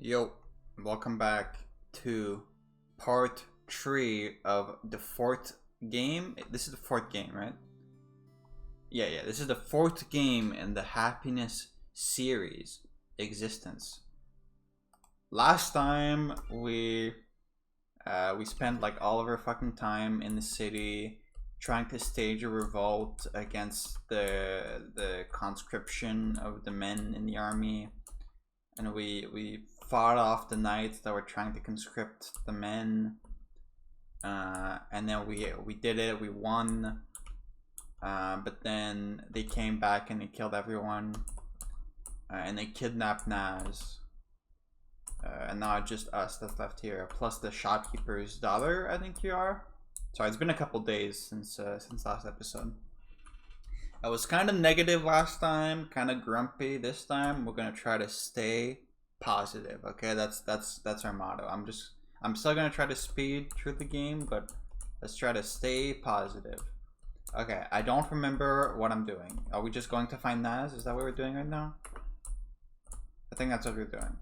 Yo, welcome back to part 3 of the fourth game. This is the fourth game, right? Yeah, this is the fourth game in the happiness series, Existence. Last time we spent like all of our fucking time in the city trying to stage a revolt against the conscription of the men in the army, and we fought off the knights that were trying to conscript the men, and then we did it. We won, but then they came back and they killed everyone, and they kidnapped Naz, and now it's just us that's left here, plus the shopkeeper's daughter, I think you are. So it's been a couple days since last episode. I was kind of negative last time, kind of grumpy this time. We're gonna try to stay positive. Okay, that's our motto. I'm still gonna try to speed through the game, but let's try to stay positive. Okay, I don't remember what I'm doing. Are we just going to find Naz? Is that what we're doing right now? I think that's what we're doing.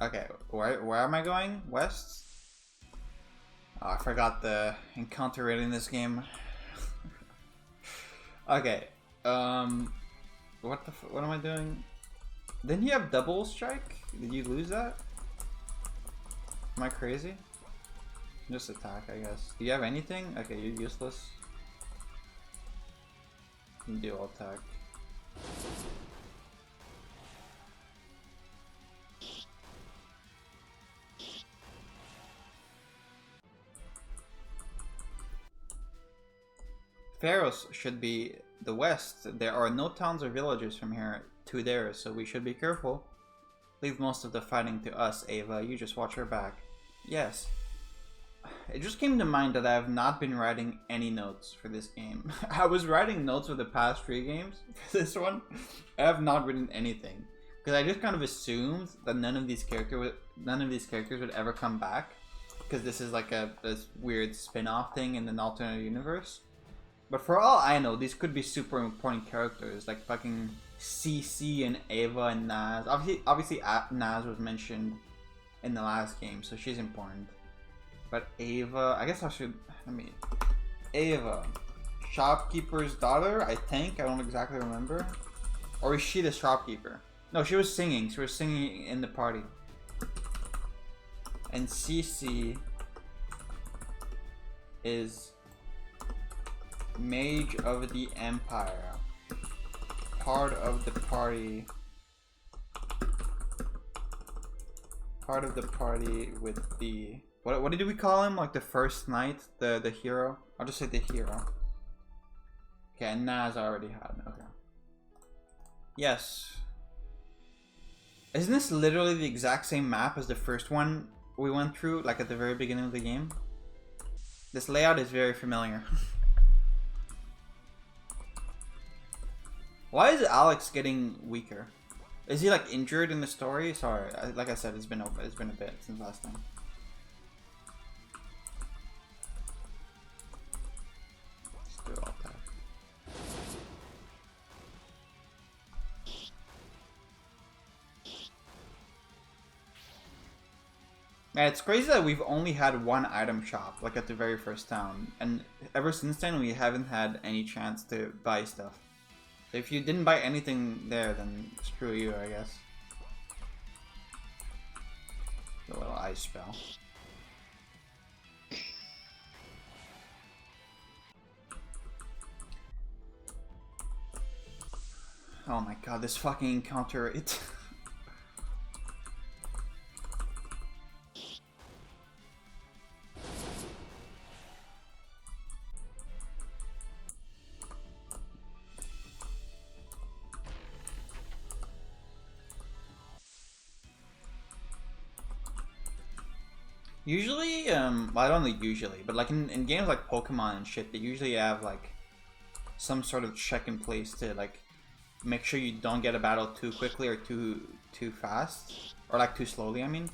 Okay, where am I going? West? Oh, I forgot the encounter rate in this game. Okay, what am I doing? Didn't you have double strike? Did you lose that? Am I crazy? Just attack, I guess. Do you have anything? Okay, you're useless. You can do all attack. Pharos should be the west. There are no towns or villages from here to there, so we should be careful. Leave most of the fighting to us, Ava. You just watch her back. Yes. It just came to mind that I have not been writing any notes for this game. I was writing notes for the past 3 games. For this one, I have not written anything because I just kind of assumed that none of these characters would ever come back, because this is like this weird spin-off thing in an alternate universe. But for all I know, these could be super important characters, like fucking CC and Ava and Naz. Obviously Naz was mentioned in the last game, so she's important. But Ava, I guess Ava, shopkeeper's daughter, I think. I don't exactly remember. Or is she the shopkeeper? No, she was singing. She was singing in the party. And CC is Mage of the Empire, part of the party with the what did we call him, like the first knight, the hero? I'll just say the hero. Okay, and Naz already had. Okay, yes. Isn't this literally the exact same map as the first one we went through, like at the very beginning of the game? This layout is very familiar. Why is Alex getting weaker? Is he like injured in the story? Sorry, like I said, it's been a bit since last time. Let's do it all time. Man, it's crazy that we've only had one item shop, like at the very first town, and ever since then we haven't had any chance to buy stuff. If you didn't buy anything there, then screw you, I guess. A little ice spell. Oh my god, this fucking encounter rate. Usually, well, I don't think usually, but like in games like Pokemon and shit, they usually have like some sort of check in place to like make sure you don't get a battle too quickly or too fast, or like too slowly, I mean.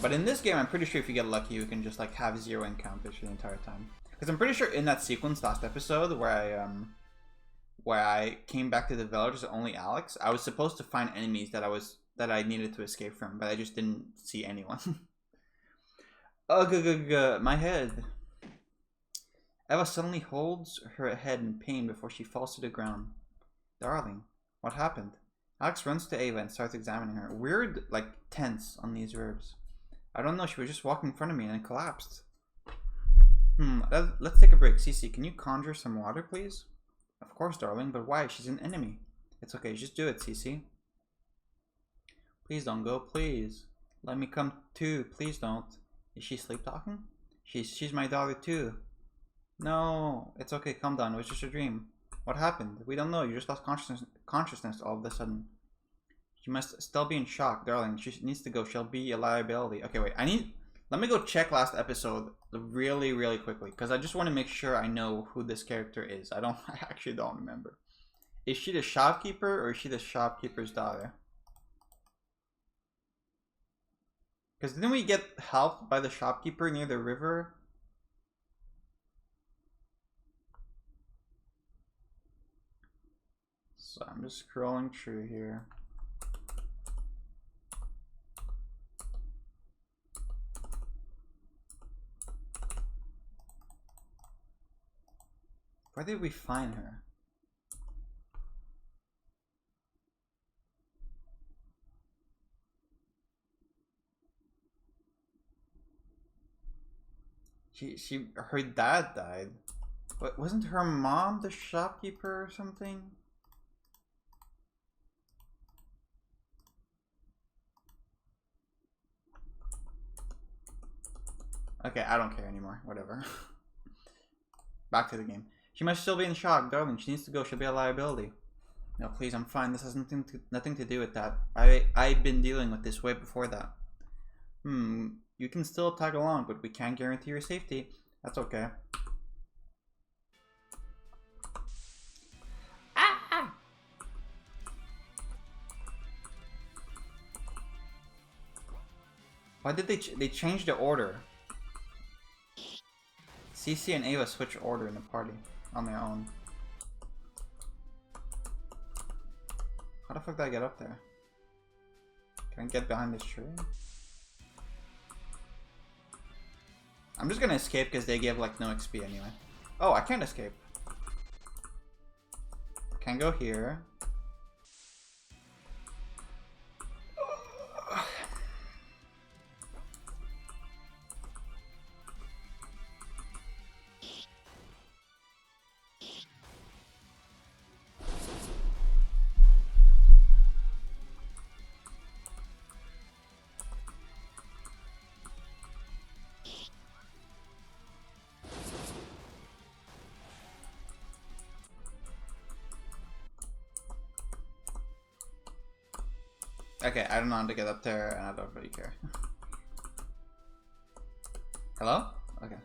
But in this game, I'm pretty sure if you get lucky, you can just like have 0 encounters for the entire time. Because I'm pretty sure in that sequence last episode where I came back to the village as only Alex, I was supposed to find enemies that I was that I needed to escape from, but I just didn't see anyone. Ugh, my head. Eva suddenly holds her head in pain before she falls to the ground. Darling, what happened? Alex runs to Ava and starts examining her. Weird, like, tense on these verbs. I don't know, she was just walking in front of me and it collapsed. Let's take a break. Cece, can you conjure some water, please? Of course, darling, but why? She's an enemy. It's okay, just do it, Cece. Please don't go, please. Let me come too, please don't. Is she sleep talking? She's my daughter too. No, it's okay, calm down, it was just a dream. What happened? We don't know, you just lost consciousness all of a sudden. She must still be in shock, darling. She needs to go, she'll be a liability. Okay, wait, let me go check last episode really quickly, because I just want to make sure I know who this character is. I actually don't remember. Is she the shopkeeper or is she the shopkeeper's daughter? Because didn't we get helped by the shopkeeper near the river? So I'm just scrolling through here. Where did we find her? Her dad died. But wasn't her mom the shopkeeper or something? Okay, I don't care anymore. Whatever. Back to the game. She must still be in shock, darling. She needs to go. She'll be a liability. No, please, I'm fine. This has nothing to do with that. I've been dealing with this way before that. You can still tag along, but we can't guarantee your safety. That's okay. Why did they change the order? Cece and Ava switch order in the party on their own. How the fuck did I get up there? Can I get behind this tree? I'm just gonna escape because they give like no XP anyway. Oh, I can't escape. Can't go here. Okay, I don't know how to get up there, and I don't really care. Hello? Okay.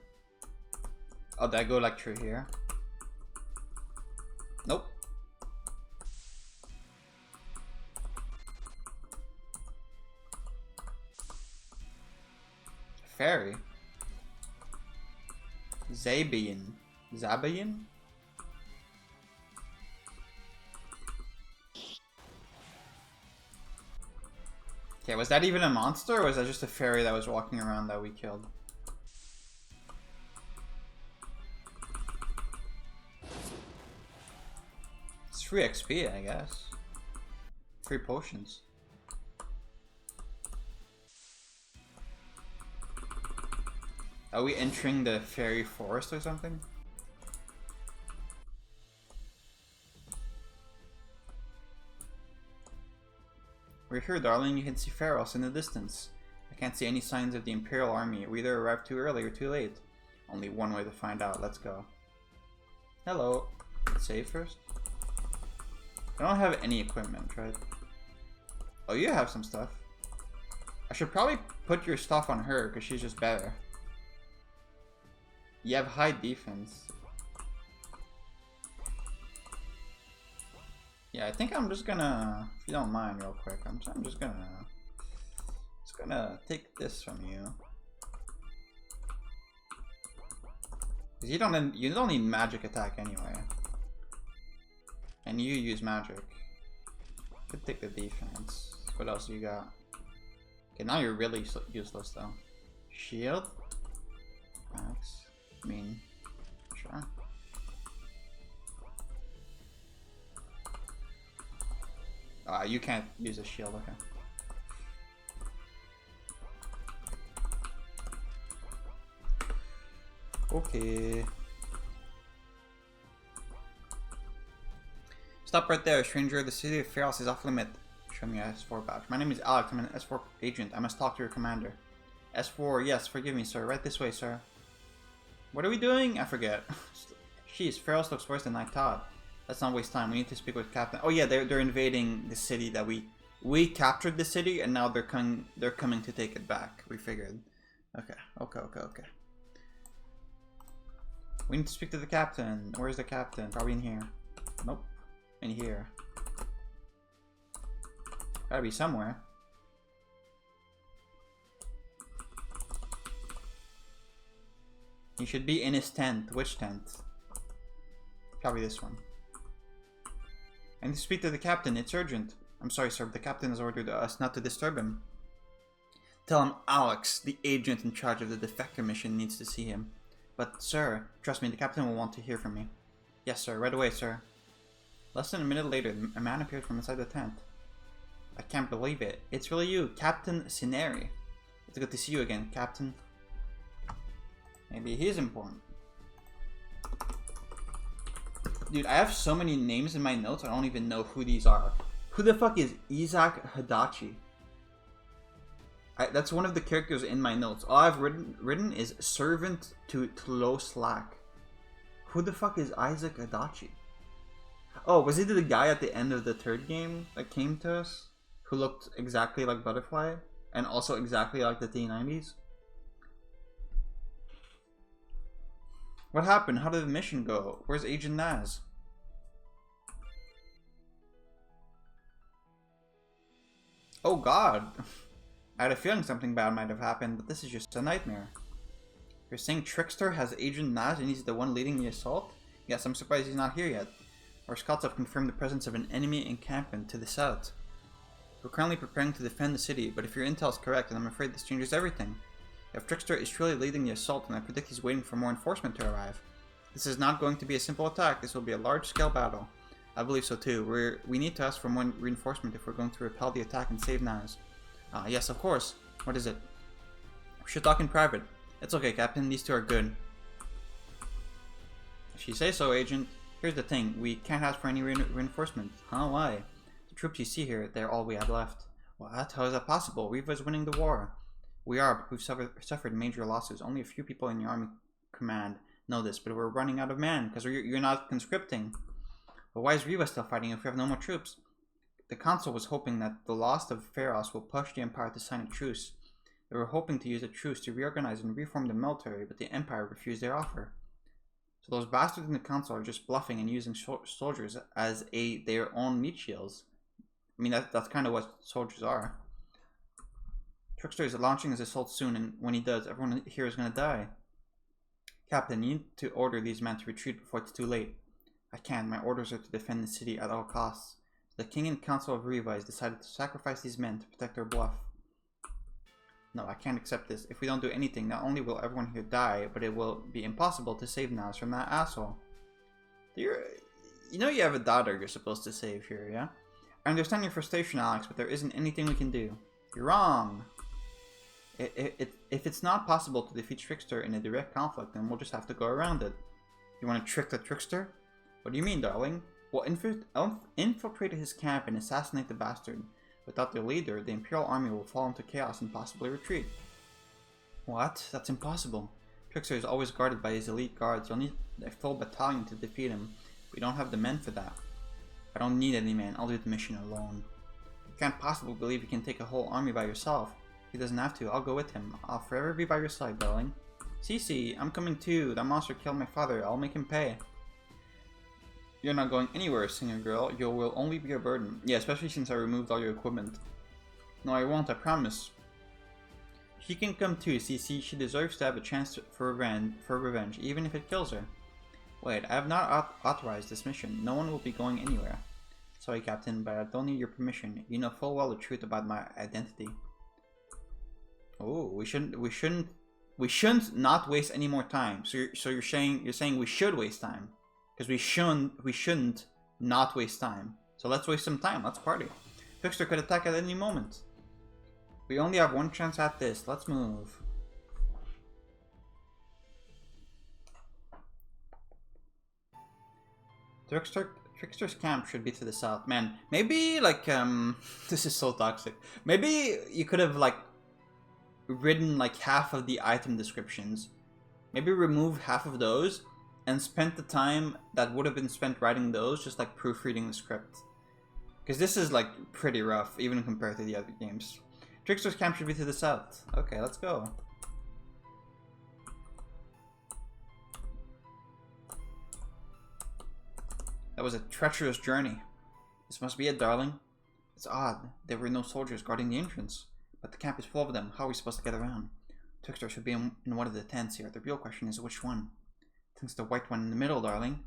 Oh, did I go like through here? Nope. Fairy? Zabian? Zabian? Okay, was that even a monster, or was that just a fairy that was walking around that we killed? It's free XP, I guess. Free potions. Are we entering the fairy forest or something? We're here, darling. You can see Pharos in the distance. I can't see any signs of the Imperial Army. We either arrived too early or too late. Only one way to find out. Let's go. Hello. Let's save first. I don't have any equipment, right? Oh, you have some stuff. I should probably put your stuff on her, because she's just better. You have high defense. Yeah, I think I'm just gonna, if you don't mind real quick, I'm just gonna take this from you. Cause you don't need magic attack anyway. And you use magic. Could take the defense. But What else do you got? Okay, now you're really useless though. Shield? Max. I mean, sure. You can't use a shield, okay. Okay. Stop right there, stranger. The city of Pharos is off limit. Show me a S4 badge. My name is Alex. I'm an S4 agent. I must talk to your commander. S4, yes, forgive me, sir. Right this way, sir. What are we doing? I forget. Jeez, Pharos looks worse than I thought. Let's not waste time. We need to speak with Captain. Oh yeah, they're invading the city that we captured the city, and now they're coming to take it back. We figured. Okay. We need to speak to the captain. Where's the captain? Probably in here. Nope. In here. Gotta be somewhere. He should be in his tent. Which tent? Probably this one. I need to speak to the captain. It's urgent. I'm sorry, sir, but the captain has ordered us not to disturb him. Tell him Alex, the agent in charge of the defector mission, needs to see him. But, sir, trust me, the captain will want to hear from me. Yes, sir. Right away, sir. Less than a minute later, a man appeared from inside the tent. I can't believe it. It's really you, Captain Cineri. It's good to see you again, Captain. Maybe he's important. Dude, I have so many names in my notes, I don't even know who these are. Who the fuck is Isaac Hadachi? That's one of the characters in my notes. All I've written is servant to Tlo Slack. Who the fuck is Isaac Hadachi? Oh, was he the guy at the end of the third game that came to us? Who looked exactly like Butterfly? And also exactly like the T90s? What happened? How did the mission go? Where's Agent Naz? Oh god! I had a feeling something bad might have happened, but this is just a nightmare. You're saying Trickster has Agent Naz and he's the one leading the assault? Yes, I'm surprised he's not here yet. Our scouts have confirmed the presence of an enemy encampment to the south. We're currently preparing to defend the city, but if your intel is correct, then I'm afraid this changes everything. If Trickster is truly leading the assault, then I predict he's waiting for more enforcement to arrive. This is not going to be a simple attack, this will be a large-scale battle. I believe so too. We need to ask for more reinforcement if we're going to repel the attack and save Naz. Yes, of course. What is it? We should talk in private. It's okay, Captain. These two are good. If you say so, Agent. Here's the thing. We can't ask for any reinforcement. Huh? Why? The troops you see here, they're all we have left. What? How is that possible? Riva's winning the war. We are, but we've suffered major losses. Only a few people in your army command know this, but we're running out of men because you're not conscripting. But why is Riva still fighting if we have no more troops? The council was hoping that the loss of Pharos will push the Empire to sign a truce. They were hoping to use a truce to reorganize and reform the military, but the Empire refused their offer. So those bastards in the council are just bluffing and using soldiers as their own meat shields. I mean, that's kind of what soldiers are. Trickster is launching his assault soon, and when he does, everyone here is going to die. Captain, you need to order these men to retreat before it's too late. I can't. My orders are to defend the city at all costs. The King and Council of Riva has decided to sacrifice these men to protect their bluff. No, I can't accept this. If we don't do anything, not only will everyone here die, but it will be impossible to save Naz from that asshole. You know you have a daughter you're supposed to save here, yeah? I understand your frustration, Alex, but there isn't anything we can do. You're wrong. If it's not possible to defeat Trickster in a direct conflict, then we'll just have to go around it. You want to trick the Trickster? What do you mean, darling? We'll infiltrate his camp and assassinate the bastard. Without their leader, the Imperial Army will fall into chaos and possibly retreat. What? That's impossible. Trickster is always guarded by his elite guards. You'll need a full battalion to defeat him. We don't have the men for that. I don't need any men. I'll do the mission alone. You can't possibly believe you can take a whole army by yourself. He doesn't have to. I'll go with him. I'll forever be by your side, darling. Cece, I'm coming too. That monster killed my father. I'll make him pay. You're not going anywhere, singer girl. You will only be a burden. Yeah, especially since I removed all your equipment. No, I won't. I promise. She can come too, Cece. She deserves to have a chance for revenge, even if it kills her. Wait, I have not authorized this mission. No one will be going anywhere. Sorry, Captain, but I don't need your permission. You know full well the truth about my identity. Oh, we shouldn't not waste any more time. So you're saying we should waste time, because we shouldn't not waste time. So let's waste some time. Let's party. Trickster could attack at any moment. We only have one chance at this. Let's move. Trickster's camp should be to the south. Man, maybe like this is so toxic. Maybe you could have like written like half of the item descriptions. Maybe remove half of those and spent the time that would have been spent writing those just like proofreading the script. Because this is like pretty rough even compared to the other games. Trickster's camp should be to the south. Okay, let's go. That was a treacherous journey. This must be it, darling. It's odd. There were no soldiers guarding the entrance. But the camp is full of them. How are we supposed to get around? Trickster should be in one of the tents here. The real question is which one? I think it's the white one in the middle, darling.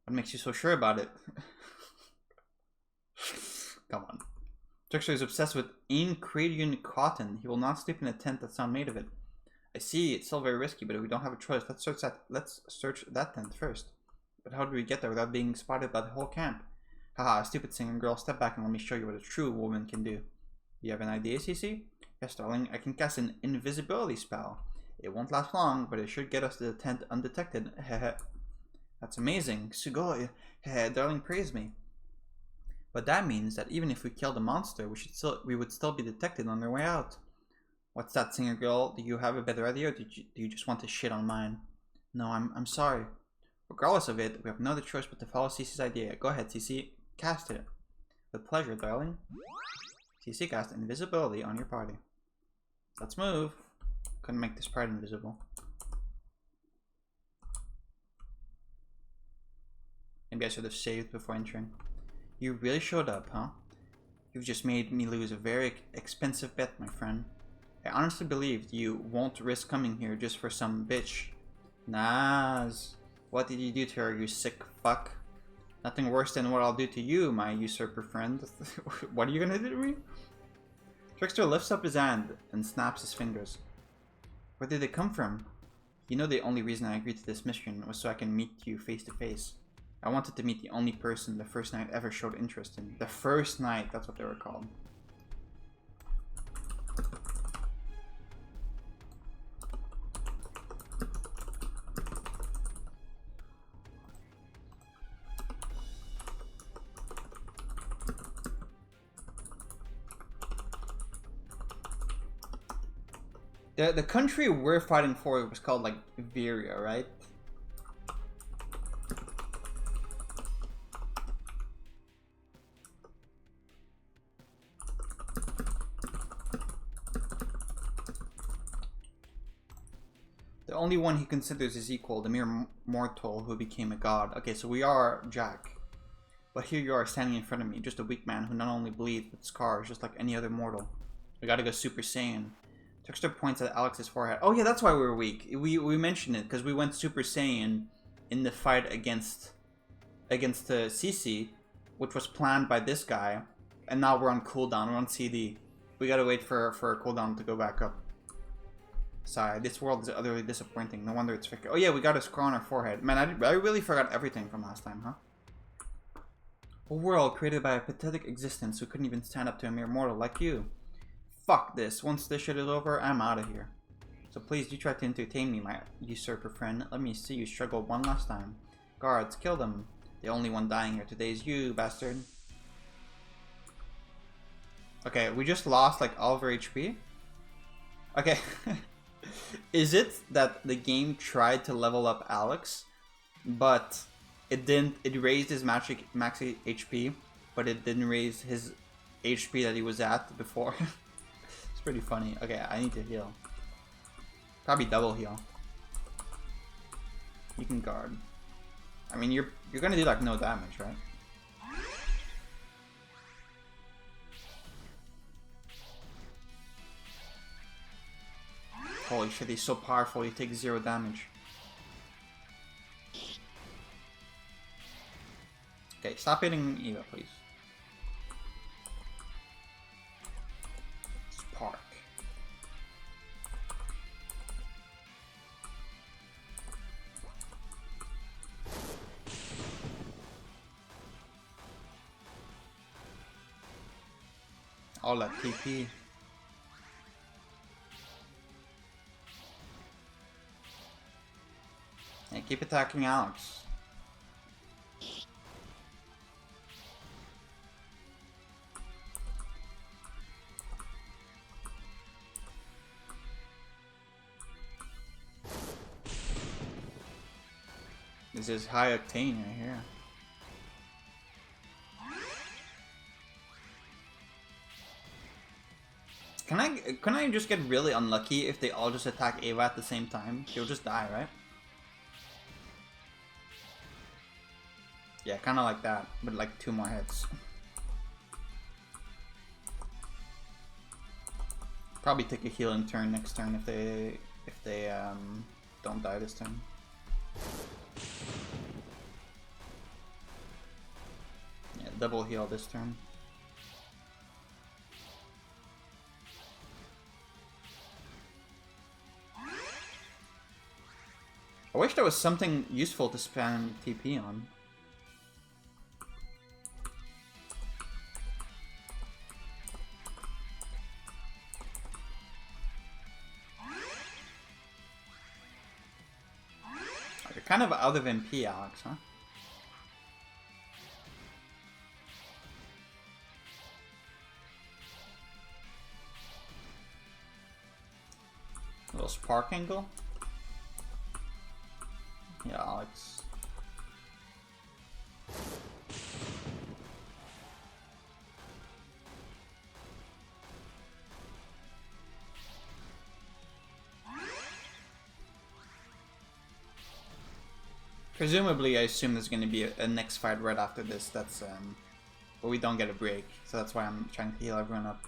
What makes you so sure about it? Come on. Trickster is obsessed with Incredian cotton. He will not sleep in a tent that's not made of it. I see. It's still very risky, but we don't have a choice. Let's search that tent first. But how do we get there without being spotted by the whole camp? Haha, stupid singing girl. Step back and let me show you what a true woman can do. You have an idea, Cece? Yes, darling. I can cast an invisibility spell. It won't last long, but it should get us to the tent undetected. That's amazing. Sugoi. Darling, praise me. But that means that even if we kill the monster, we would still be detected on our way out. What's that, singer girl? Do you have a better idea, or do you just want to shit on mine? No, I'm sorry. Regardless of it, we have no other choice but to follow Cece's idea. Go ahead, Cece. Cast it. With pleasure, darling. Cece cast invisibility on your party. Let's move. Couldn't make this part invisible. Maybe I should have saved before entering. You really showed up, huh? You've just made me lose a very expensive bet, my friend. I honestly believed you won't risk coming here just for some bitch. Naz. What did you do to her, you sick fuck? Nothing worse than what I'll do to you, my usurper friend. What are you gonna do to me? Trickster lifts up his hand and snaps his fingers. Where did they come from? You know the only reason I agreed to this mission was so I can meet you face to face. I wanted to meet the only person the first knight ever showed interest in. The first knight, that's what they were called. The country we're fighting for was called like Viria, right? The only one he considers his equal, the mere mortal who became a god. Okay, so we are Jack. But here you are standing in front of me, just a weak man who not only bleeds with scars, just like any other mortal. We gotta go Super Saiyan. Trickster points at Alex's forehead. Oh yeah, that's why we were weak. We mentioned it because we went Super Saiyan in the fight against Cece, which was planned by this guy, and now we're on cooldown. We're on CD. We gotta wait for a cooldown to go back up. Sorry, this world is utterly disappointing. No wonder it's freaking. Oh yeah, we got a scar on our forehead. Man, I really forgot everything from last time, huh? A world created by a pathetic existence who couldn't even stand up to a mere mortal like you. Fuck this. Once this shit is over, I'm out of here. So please do try to entertain me, my usurper friend. Let me see you struggle one last time. Guards, kill them. The only one dying here today is you, bastard. Okay, we just lost like all of our HP. Okay. Is it that the game tried to level up Alex, but it didn't? It raised his max HP, but it didn't raise his HP that he was at before. It's pretty funny. Okay, I need to heal. Probably double heal. You can guard. I mean, you're gonna do like no damage, right? Holy shit, he's so powerful, he takes 0 damage. Okay, stop hitting Eva, please. park. All that TP. Yeah, keep attacking Alex. This is high octane right here. Can I just get really unlucky if they all just attack Ava at the same time? She'll just die, right? Yeah, kind of like that, but like 2 more hits. Probably take a healing turn next turn if they don't die this turn. Yeah, double heal this turn. I wish there was something useful to spam TP on. You're kind of out of MP, Alex, huh? A little spark angle. Yeah, Alex. Presumably, I assume there's going to be a next fight right after this. That's but we don't get a break, so that's why I'm trying to heal everyone up.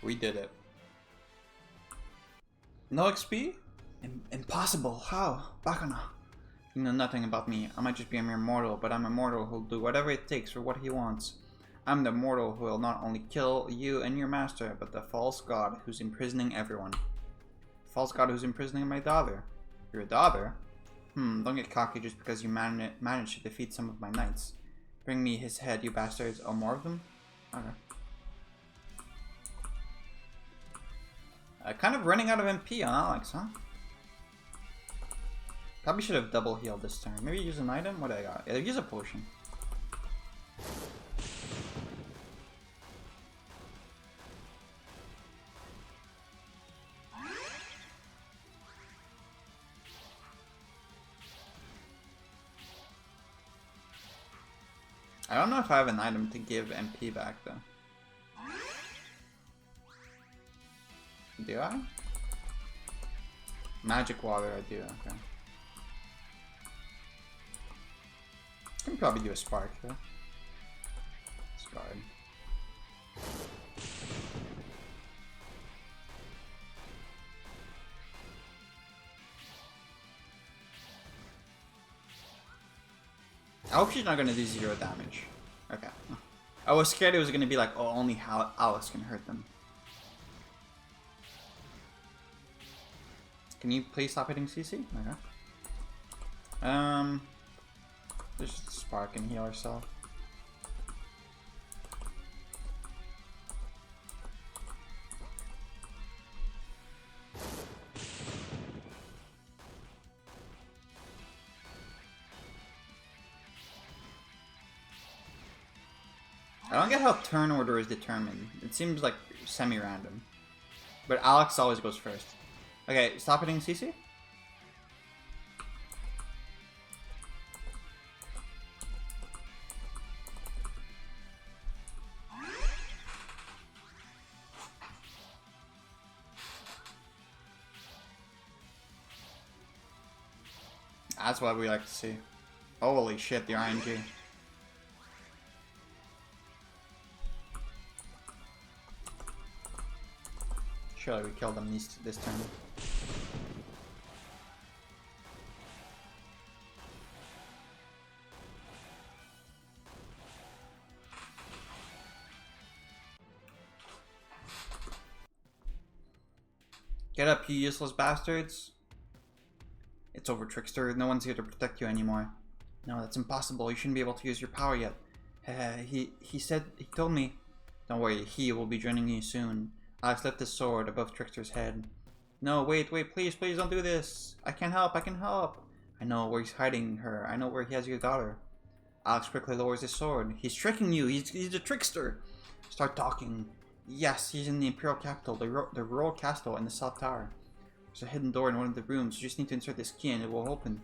We did it. No XP? Impossible. How? Bacana. You know nothing about me. I might just be a mere mortal, but I'm a mortal who'll do whatever it takes for what he wants. I'm the mortal who will not only kill you and your master, but the false god who's imprisoning everyone. False god who's imprisoning my daughter. Your daughter? Don't get cocky just because you managed to defeat some of my knights. Bring me his head, you bastards. Oh, more of them? Okay. Kind of running out of MP on Alex, huh? Probably should have double healed this turn. Maybe use an item? What do I got? Yeah, use a potion. I don't know if I have an item to give MP back though. Do I? Magic water, I do, okay. Can probably do a spark though. Discard. I hope she's not gonna do 0 damage. Okay. I was scared it was gonna be like, oh, only Alice can hurt them. Can you please stop hitting CC? Okay. Just spark and heal herself. I don't get how turn order is determined. It seems like semi-random. But Alex always goes first. Okay, stop hitting CC. That's what we like to see. Holy shit, the RNG. Surely we killed them this turn. Get up, you useless bastards. It's over, Trickster. No one's here to protect you anymore. No, that's impossible. You shouldn't be able to use your power yet. He told me. Don't worry, he will be joining you soon. Alex left his sword above Trickster's head. No, wait, please don't do this. I can help. I know where he's hiding her. I know where he has your daughter. Alex quickly lowers his sword. He's tricking you. He's a trickster. Start talking. Yes, he's in the Imperial Capital, the Royal Castle in the South Tower. There's a hidden door in one of the rooms. You just need to insert this key and it will open.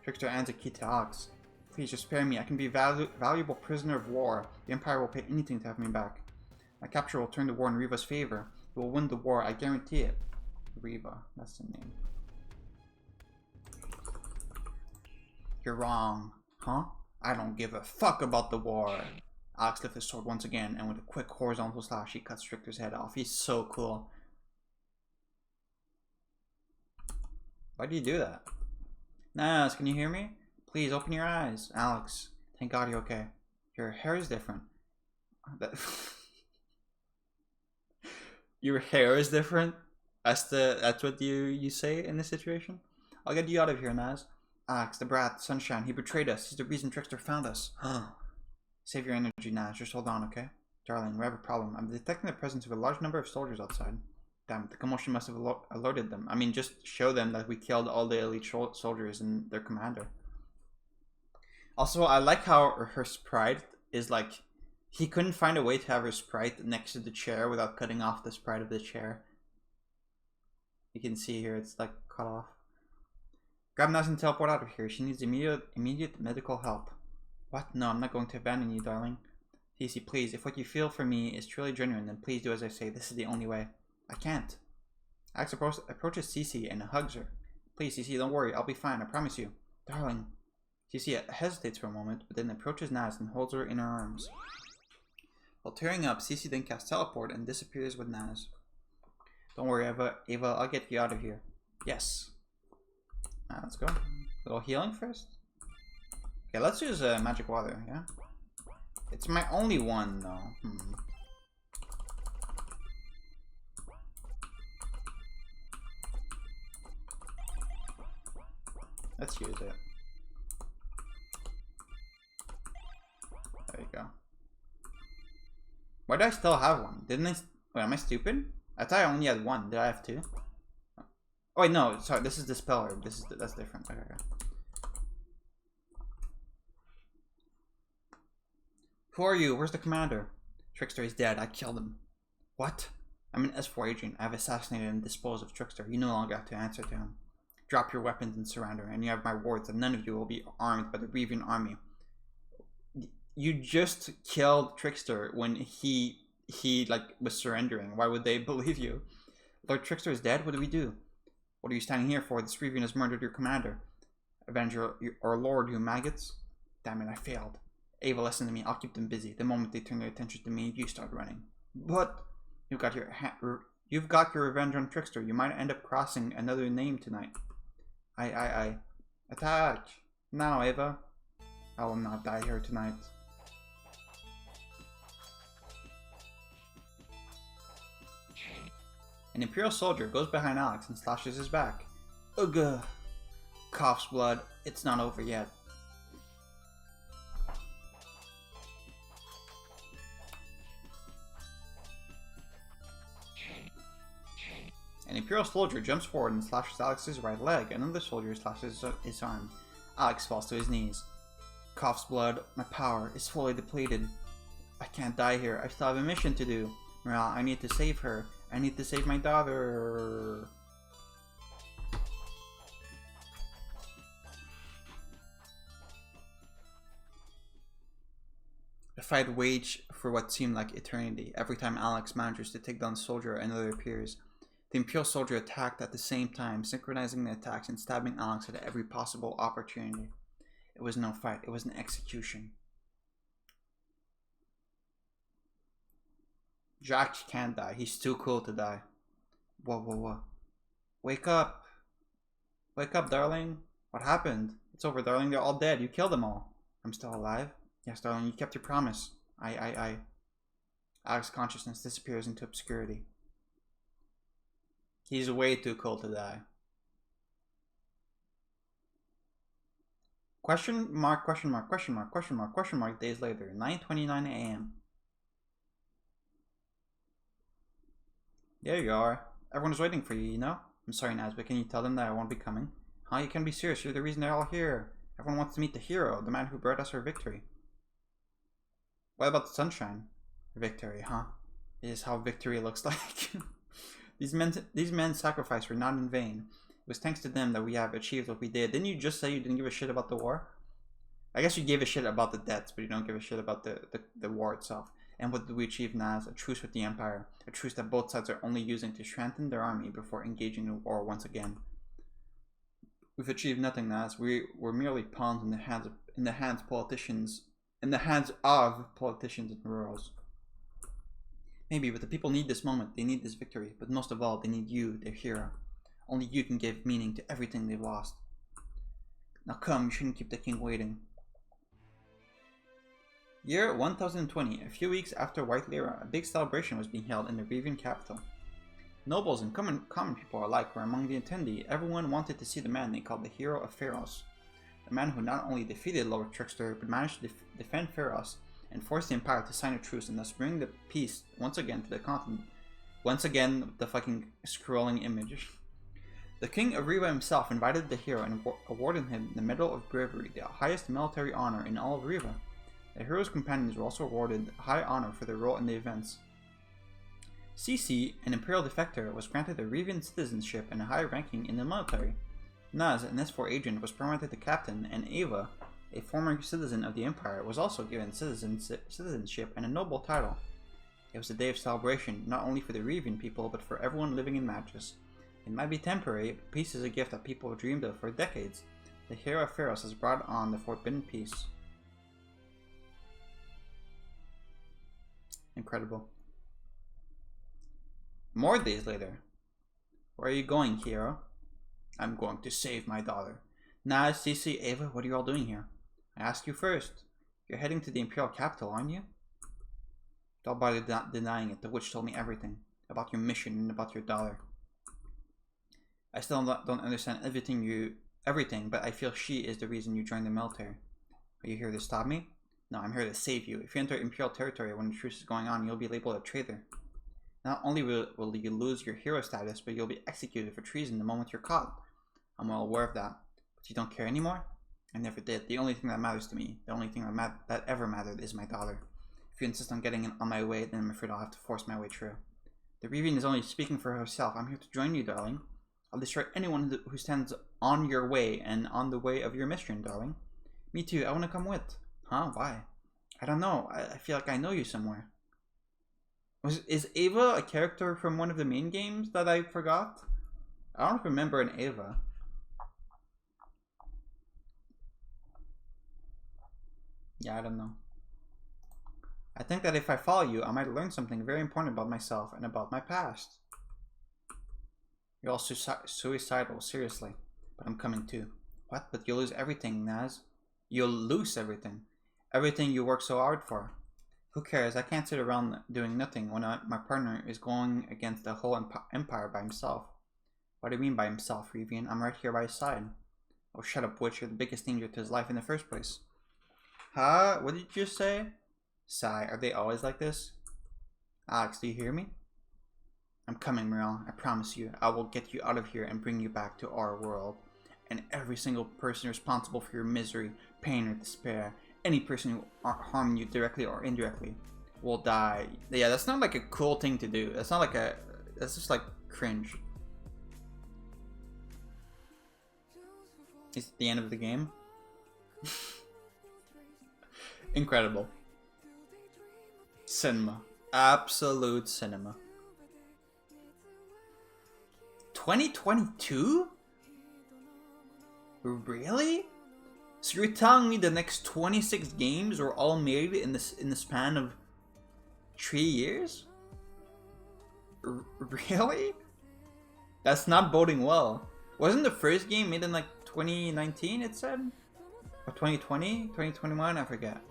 Trickster hands a key to Alex. Please just spare me. I can be a valuable prisoner of war. The Empire will pay anything to have me back. My capture will turn the war in Riva's favor. We will win the war. I guarantee it. Riva. That's the name. You're wrong. Huh? I don't give a fuck about the war. Alex lifts his sword once again, and with a quick horizontal slash, he cuts Trickster's head off. He's so cool. Why do you do that? Nas, can you hear me? Please open your eyes. Alex, thank God you're okay. Your hair is different. Your hair is different? That's what you say in this situation? I'll get you out of here, Naz. Alex, the brat, Sunshine, he betrayed us. He's the reason Trickster found us. Save your energy, Naz. Just hold on, okay? Darling, we have a problem. I'm detecting the presence of a large number of soldiers outside. Damn, the commotion must have alerted them. I mean, just show them that we killed all the elite soldiers and their commander. Also, I like how her sprite is like... He couldn't find a way to have her sprite next to the chair without cutting off the sprite of the chair. You can see here, it's like cut off. Grab Naz and teleport out of here. She needs immediate medical help. What? No, I'm not going to abandon you, darling. Cece, please, if what you feel for me is truly genuine, then please do as I say. This is the only way. I can't. Alex approaches Cece and hugs her. Please, Cece, don't worry. I'll be fine. I promise you. Darling. Cece hesitates for a moment, but then approaches Naz and holds her in her arms. While tearing up, Cece then casts teleport and disappears with Naz. Don't worry, Ava, I'll get you out of here. Yes. Let's go. A little healing first. Okay, let's use magic water, yeah? It's my only one, though. Let's use it. There you go. Why do I still have one? Didn't I... Wait, am I stupid? I thought I only had one. Did I have two? Oh wait, no. Sorry, this is the spell herb. That's different. Okay. Who are you? Where's the commander? Trickster is dead. I killed him. What? I'm an S4 agent. I've assassinated and disposed of Trickster. You no longer have to answer to him. Drop your weapons and surrender, and you have my words that none of you will be armed by the Reavian army. You just killed Trickster when he like was surrendering. Why would they believe you? Lord Trickster is dead? What do we do? What are you standing here for? This Reavian has murdered your commander. Avenge our lord, you maggots. Damn it, I failed. Ava, listen to me. I'll keep them busy. The moment they turn their attention to me, you start running. But you've got your revenge on Trickster. You might end up crossing another name tonight. I attack now, Ava. I will not die here tonight. An Imperial soldier goes behind Alex and slashes his back. Ugh. Coughs blood. It's not over yet. An Imperial soldier jumps forward and slashes Alex's right leg. Another soldier slashes his arm. Alex falls to his knees. Coughs blood. My power is fully depleted. I can't die here. I still have a mission to do. Morale, I need to save her. I need to save my daughter. The fight waged for what seemed like eternity. Every time Alex manages to take down a soldier, another appears. The Imperial soldier attacked at the same time, synchronizing the attacks and stabbing Alex at every possible opportunity. It was no fight, it was an execution. Jack can't die, he's too cool to die. Whoa, whoa, whoa. Wake up. Wake up, darling. What happened? It's over, darling. They're all dead. You killed them all. I'm still alive? Yes, darling. You kept your promise. Alex's consciousness disappears into obscurity. He's way too cold to die. Question mark, question mark, question mark, question mark, question mark, days later. 9:29 a.m. There you are. Everyone's waiting for you, you know? I'm sorry, Naz, but can you tell them that I won't be coming? Huh? You can't be serious. You're the reason they're all here. Everyone wants to meet the hero, the man who brought us our victory. What about the sunshine? Victory, huh? It is how victory looks like. These men's sacrifice were not in vain. It was thanks to them that we have achieved what we did. Didn't you just say you didn't give a shit about the war? I guess you gave a shit about the deaths, but you don't give a shit about the war itself. And what did we achieve, Naz? A truce with the Empire. A truce that both sides are only using to strengthen their army before engaging in war once again. We've achieved nothing, Naz. We're merely pawns in the hands of politicians and rurals. Maybe, but the people need this moment. They need this victory. But most of all, they need you, their hero. Only you can give meaning to everything they've lost. Now come, you shouldn't keep the king waiting. Year 1020, a few weeks after White Lyra, a big celebration was being held in the Revian capital. Nobles and common people alike were among the attendee. Everyone wanted to see the man they called the hero of Pharos. The man who not only defeated Lord Trickster, but managed to defend Pharos and force the Empire to sign a truce and thus bring the peace once again to the continent. Once again, the fucking scrolling image. The king of Riva himself invited the hero and awarded him the Medal of Bravery, the highest military honor in all of Riva. The hero's companions were also awarded high honor for their role in the events. Cici, an imperial defector, was granted a Rivian citizenship and a high ranking in the military. Naz, an S4 agent, was promoted to captain, and Ava, a former citizen of the Empire, was also given citizenship and a noble title. It was a day of celebration, not only for the Rivian people, but for everyone living in Magis. It might be temporary, but peace is a gift that people have dreamed of for decades. The hero of Pharos has brought on the forbidden peace. Incredible. More days later. Where are you going, hero? I'm going to save my daughter. Naz, Cici, Ava, what are you all doing here? I ask you first. You're heading to the Imperial capital, aren't you? Don't bother denying it. The witch told me everything. About your mission and about your daughter. I still don't understand everything, but I feel she is the reason you joined the military. Are you here to stop me? No, I'm here to save you. If you enter Imperial territory when the truce is going on, you'll be labeled a traitor. Not only will you lose your hero status, but you'll be executed for treason the moment you're caught. I'm well aware of that. But you don't care anymore? I never did. The only thing that matters to me, the only thing that ever mattered is my daughter. If you insist on getting on my way, then I'm afraid I'll have to force my way through. The Revian is only speaking for herself. I'm here to join you, darling. I'll destroy anyone who stands on your way and on the way of your mission, darling. Me too. I want to come with. Huh? Why? I don't know. I feel like I know you somewhere. Is Ava a character from one of the main games that I forgot? I don't remember an Ava. Yeah, I don't know. I think that if I follow you, I might learn something very important about myself and about my past. You're all suicidal, seriously. But I'm coming too. What? But you'll lose everything, Naz. You'll lose everything. Everything you worked so hard for. Who cares? I can't sit around doing nothing when my partner is going against the whole empire by himself. What do you mean by himself, Revian? I'm right here by his side. Oh, shut up, witch. You're the biggest danger to his life in the first place. Huh? What did you just say? Sigh. Are they always like this? Alex, do you hear me? I'm coming, Morel. I promise you. I will get you out of here and bring you back to our world. And every single person responsible for your misery, pain, or despair, any person who harmed you directly or indirectly, will die. Yeah, that's not like a cool thing to do. That's not like a... That's just like cringe. It's the end of the game. Incredible. Cinema. Absolute cinema. 2022? Really? So you're telling me the next 26 games were all made in the span of 3 years? Really? That's not boding well. Wasn't the first game made in like 2019, it said? Or 2020? 2021? I forget.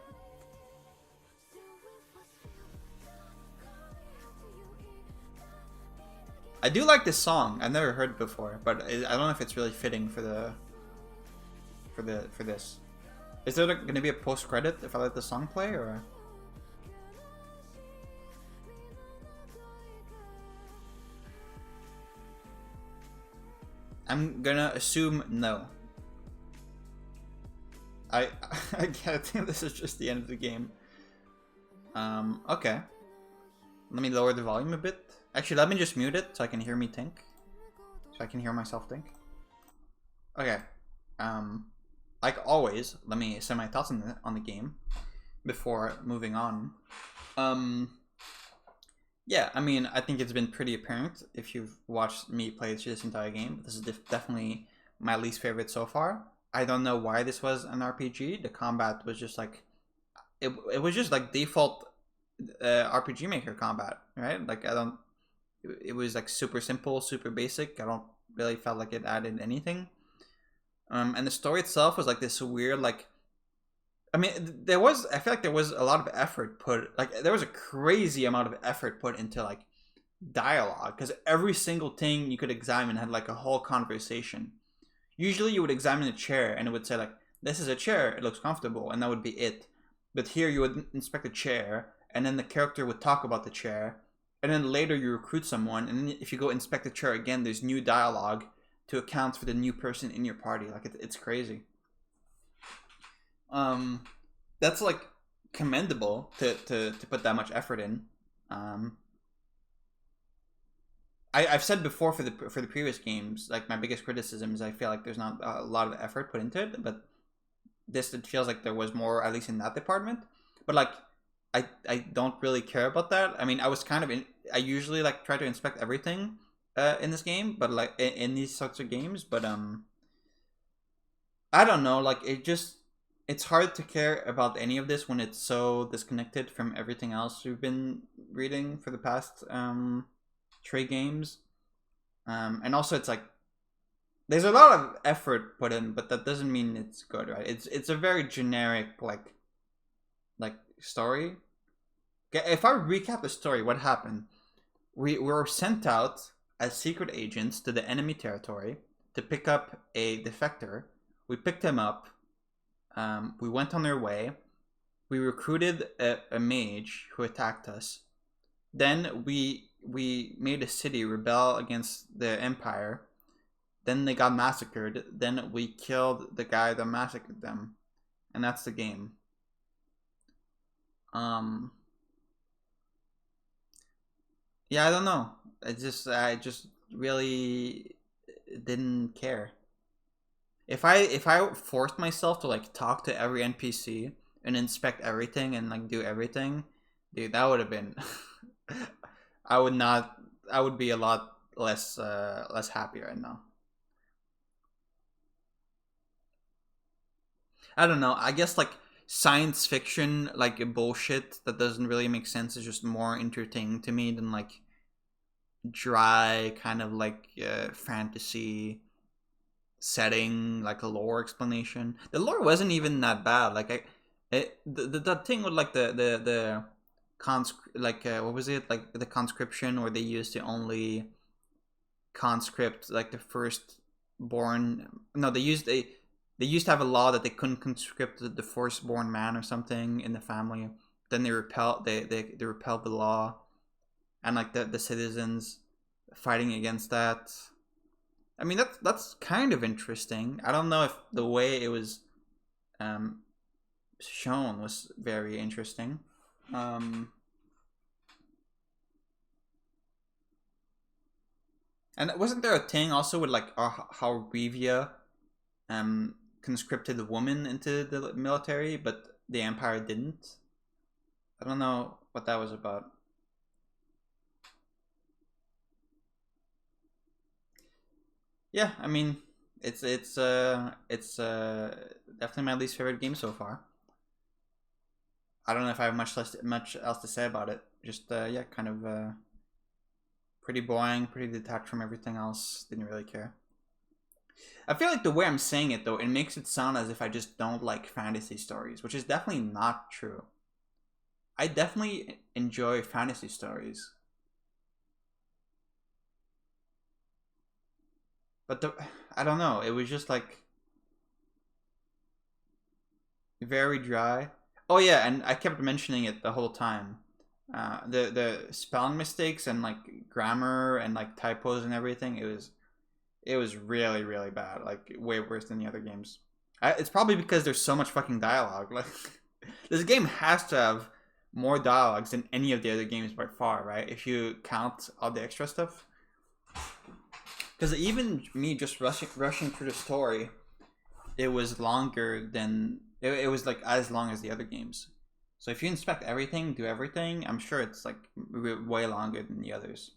I do like this song. I've never heard it before, but I don't know if it's really fitting for this. Is there like, gonna be a post credit if I let the song play, or? I'm gonna assume no. I think this is just the end of the game. Okay. Let me lower the volume a bit. Actually, let me just mute it so I can hear me think. So I can hear myself think. Okay. Like always, let me say my thoughts on the game before moving on. Yeah, I mean, I think it's been pretty apparent if you've watched me play this entire game. This is definitely my least favorite so far. I don't know why this was an RPG. The combat was just like, it was just like default RPG Maker combat, right? Like it was like super simple, super basic. I don't really felt like it added anything. And the story itself was like this weird, like, I mean, I feel like there was a lot of effort put, like, there was a crazy amount of effort put into like dialogue, because every single thing you could examine had like a whole conversation. Usually you would examine a chair and it would say like, this is a chair, it looks comfortable, and that would be it. But here you would inspect a chair, and then the character would talk about the chair, and then later you recruit someone, and then if you go inspect the chair again, there's new dialogue to account for the new person in your party. Like, it's crazy. That's like commendable to put that much effort in. I've said before for the previous games, like, my biggest criticism is I feel like there's not a lot of effort put into it, but this, it feels like there was more, at least in that department. But like, I don't really care about that. I mean, I was kind of I usually like try to inspect everything in this game, but like in these sorts of games, but I don't know, like, it's hard to care about any of this when it's so disconnected from everything else we've been reading for the past trade games. And also, it's like, there's a lot of effort put in, but that doesn't mean it's good, right? It's a very generic like story. Okay, if I recap the story, what happened? We were sent out as secret agents to the enemy territory to pick up a defector. We picked him up. We went on our way. We recruited a mage who attacked us. Then we made a city rebel against the Empire. Then they got massacred. Then we killed the guy that massacred them. And that's the game. Yeah, I don't know. I just really didn't care. If I forced myself to like talk to every NPC and inspect everything and like do everything, dude, that would have been I would not I would be a lot less happy right now. I don't know. I guess like science fiction, like bullshit that doesn't really make sense, is just more entertaining to me than like dry kind of like fantasy setting, like a lore explanation. The lore wasn't even that bad. Like the thing with like the like what was it, like the conscription, where they used to only conscript like the first born. No, they used to have a law that they couldn't conscript the firstborn man or something in the family. Then they repelled the law, and like the citizens fighting against that. I mean, that's kind of interesting. I don't know if the way it was shown was very interesting. And wasn't there a thing also with like how Revia conscripted the woman into the military, but the Empire didn't? I don't know what that was about. Yeah, I mean, it's definitely my least favorite game so far. I don't know if I have much else to say about it. Just yeah, kind of Pretty boring, pretty detached from everything else. Didn't really care. I feel like the way I'm saying it though, it makes it sound as if I just don't like fantasy stories, which is definitely not true. I definitely enjoy fantasy stories. But I don't know, it was just like very dry. Oh yeah, and I kept mentioning it the whole time. The spelling mistakes and like grammar and like typos and everything, it was really really bad, like way worse than the other games. It's probably because there's so much fucking dialogue. Like this game has to have more dialogues than any of the other games by far, right? If you count all the extra stuff. Because even me just rushing through the story, it was longer than it was like as long as the other games. So if you inspect everything, do everything, I'm sure it's like way longer than the others.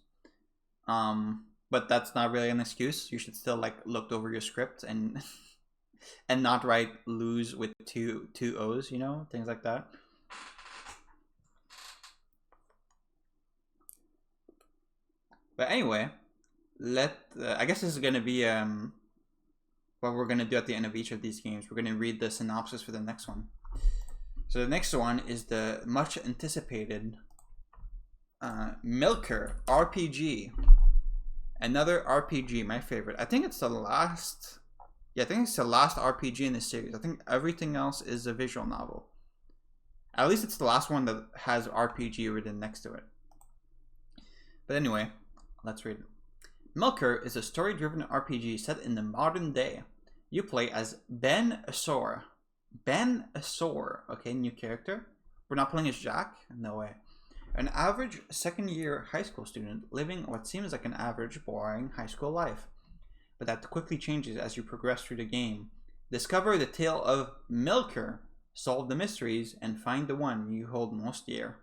But that's not really an excuse. You should still like look over your script and and not write lose with two O's, you know, things like that. But anyway, I guess this is gonna be what we're gonna do at the end of each of these games. We're gonna read the synopsis for the next one. So the next one is the much anticipated Milker RPG. Another RPG, my favorite. I think it's the last. Yeah, I think it's the last RPG in this series. I think everything else is a visual novel. At least it's the last one that has RPG written next to it. But anyway, let's read it. Milker is a story-driven RPG set in the modern day. You play as Ben Asor. Ben Asor, okay, new character. We're not playing as Jack? No way. An average second-year high school student living what seems like an average, boring high school life. But that quickly changes as you progress through the game. Discover the tale of Milker, solve the mysteries, and find the one you hold most dear.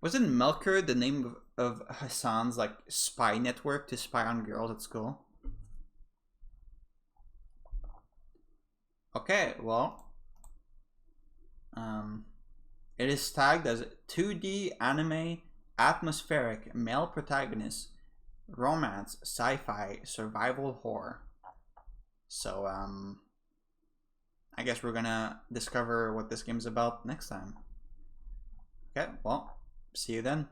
Wasn't Milker the name of Hassan's like spy network to spy on girls at school? Okay, well, it is tagged as 2D anime, atmospheric, male protagonist, romance, sci-fi, survival horror. So, I guess we're gonna discover what this game's about next time. Okay, well, see you then.